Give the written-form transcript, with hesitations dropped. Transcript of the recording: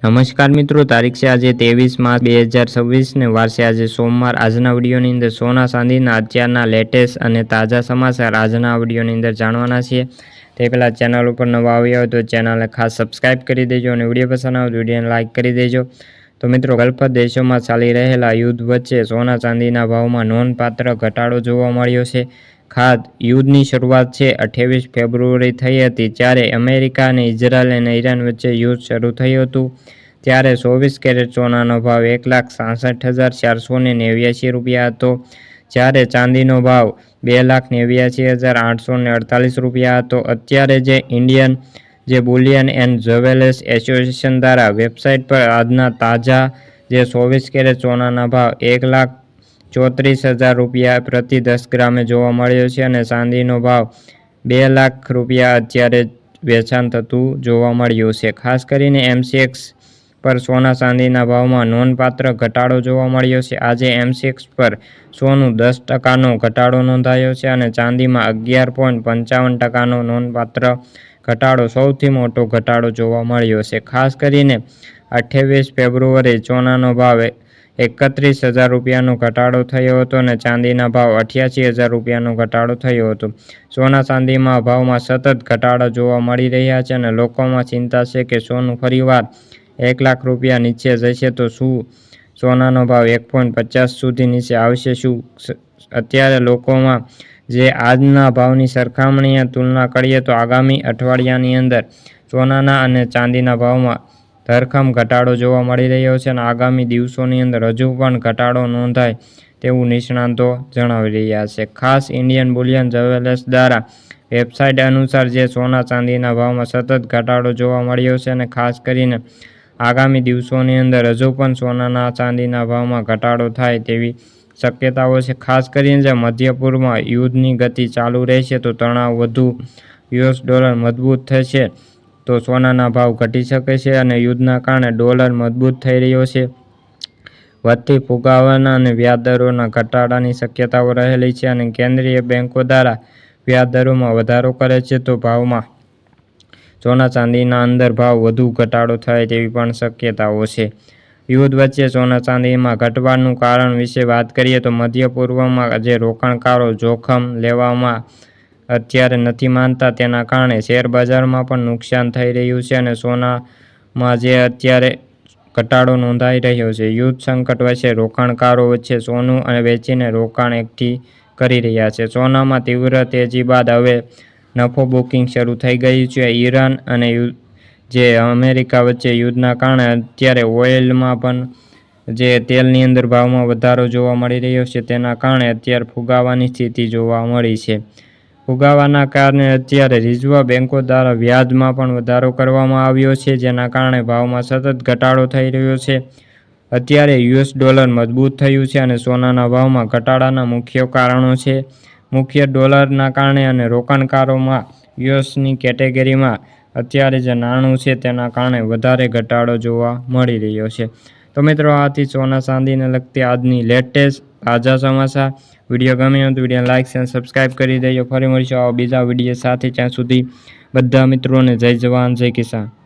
નમસ્કાર મિત્રો, તારીખ છે આજે 23 માર્ચ 2026 ને વાર છે આજે સોમવાર। આજના વિડીયોની અંદર સોના ચાંદીના અત્યારના લેટેસ્ટ અને તાજા સમાચાર આજના વિડીયોની અંદર જાણવાના છીએ। તે પહેલાં ચેનલ ઉપર નવા આવ્યા હોય તો ચેનલને ખાસ સબસ્ક્રાઇબ કરી દેજો અને વિડીયો પસંદ આવે તો વિડીયોને લાઇક કરી દેજો। તો મિત્રો, ગલ્ફ દેશોમાં ચાલી રહેલા યુદ્ધ વચ્ચે સોના ચાંદીના ભાવમાં નોંધપાત્ર ઘટાડો જોવા મળ્યો છે। ખાસ યુદ્ધની શરૂઆત છે 28 ફેબ્રુઆરી થઈ હતી, જ્યારે અમેરિકા અને ઇઝરાયલ અને ઈરાન વચ્ચે યુદ્ધ શરૂ થયું હતું। ત્યારે 24 કેરેટ સોનાનો ભાવ 1,66,489 રૂપિયા હતો, જ્યારે ચાંદીનો ભાવ 2,89,848 રૂપિયા હતો। અત્યારે જે Indian Boolean and jewellers association દ્વારા વેબસાઇટ પર આજના તાજા જે 24 કેરેટ સોનાના ભાવ 1,34,000 રૂપિયા પ્રતિ 10 ગ્રામે જોવા મળ્યો છે અને ચાંદીનો ભાવ 2 લાખ રૂપિયા અત્યારે વેચાણ થતું જોવા મળ્યું છે। ખાસ કરીને MCX પર સોના ચાંદીના ભાવમાં નોંધપાત્ર ઘટાડો જોવા મળ્યો છે। આજે MCX પર સોનું 10% ઘટાડો નોંધાયો છે અને ચાંદીમાં 11.55% નોંધપાત્ર ઘટાડો સૌથી મોટો ઘટાડો જોવા મળ્યો છે। ખાસ કરીને 28 ફેબ્રુઆરી સોનાનો ભાવ 31,000 રૂપિયાનો ઘટાડો થયો હતો અને ચાંદીના ભાવ 88,000 રૂપિયાનો ઘટાડો થયો હતો। સોના ચાંદીમાં ભાવમાં સતત ઘટાડા જોવા મળી રહ્યા છે અને લોકોમાં ચિંતા છે કે સોનું ફરીવાર 1 લાખ રૂપિયા નીચે જશે તો શું સોનાનો ભાવ 1.50 સુધી નીચે આવશે? શું અત્યારે લોકોમાં જે આજના ભાવની સરખામણીએ તુલના કરીએ તો આગામી અઠવાડિયાની અંદર સોનાના અને ચાંદીના ભાવમાં ધરખમ ઘટાડો જોવા મળી રહ્યો છે અને આગામી દિવસોની અંદર હજુ પણ ઘટાડો નોંધાય તેવું નિષ્ણાતો જણાવી રહ્યા છે। ખાસ ઇન્ડિયન બુલિયન જ્વેલર્સ દ્વારા વેબસાઇટ અનુસાર જે સોના ચાંદીના ભાવમાં સતત ઘટાડો જોવા મળ્યો છે અને ખાસ કરીને આગામી દિવસોની અંદર હજુ પણ સોનાના ચાંદીના ભાવમાં ઘટાડો થાય તેવી શક્યતાઓ છે। ખાસ કરીને જે મધ્ય પૂર્વમાં યુદ્ધની ગતિ ચાલુ રહેશે તો તણાવ વધુ, US ડોલર મજબૂત થશે તો સોનાના ભાવ ઘટી શકે છે અને યુદ્ધના કારણે ડોલર મજબૂત થઈ રહ્યો છે। વધતી ફુગાવાના અને વ્યાજદરોના ઘટાડાની શક્યતાઓ રહેલી છે અને કેન્દ્રીય બેન્કો દ્વારા વ્યાજદરોમાં વધારો કરે છે તો ભાવમાં સોના ચાંદીના અંદર ભાવ વધુ ઘટાડો થાય તેવી પણ શક્યતાઓ છે। યુદ્ધ વચ્ચે સોના ચાંદીમાં ઘટવાનું કારણ વિશે વાત કરીએ તો મધ્ય પૂર્વમાં જે રોકાણકારો જોખમ લેવામાં અત્યારે નથી માનતા, તેના કારણે શેર બજારમાં પણ નુકસાન થઈ રહ્યું છે અને સોનામાં જે અત્યારે ઘટાડો નોંધાઈ રહ્યો છે। યુદ્ધ સંકટ વચ્ચે રોકાણકારો વચ્ચે સોનું અને વેચીને રોકાણ એકઠી કરી રહ્યા છે। સોનામાં તીવ્ર તેજી બાદ હવે નફો બુકિંગ શરૂ થઈ ગયું છે। ઈરાન અને જે અમેરિકા વચ્ચે યુદ્ધના કારણે અત્યારે ઓઇલમાં પણ જે તેલની અંદર ભાવમાં વધારો જોવા મળી રહ્યો છે, તેના કારણે અત્યારે ફુગાવાની સ્થિતિ જોવા મળી છે। ફુગાવાના કારણે અત્યારે રિઝર્વ બેન્કો દ્વારા વ્યાજમાં પણ વધારો કરવામાં આવ્યો છે, જેના કારણે ભાવમાં સતત ઘટાડો થઈ રહ્યો છે। અત્યારે US ડોલર મજબૂત થયું છે અને સોનાના ભાવમાં ઘટાડાના મુખ્ય કારણો છે મુખ્ય ડોલરના કારણે અને રોકાણકારોમાં USની કેટેગરીમાં અત્યારે જે નાણું છે તેના કારણે વધારે ઘટાડો જોવા મળી રહ્યો છે। તો મિત્રો, આથી સોના ચાંદીને લગતી આજની લેટેસ્ટ તાજા સમાચાર। વિડીયો ગમે તો વિડીયોને લાઇક અને સબસ્ક્રાઇબ કરી દેજો। ફરી મળીશું આવા બીજા વિડીયો સાથે, ત્યાં સુધી બધા મિત્રોને જય જવાન જય કિસાન।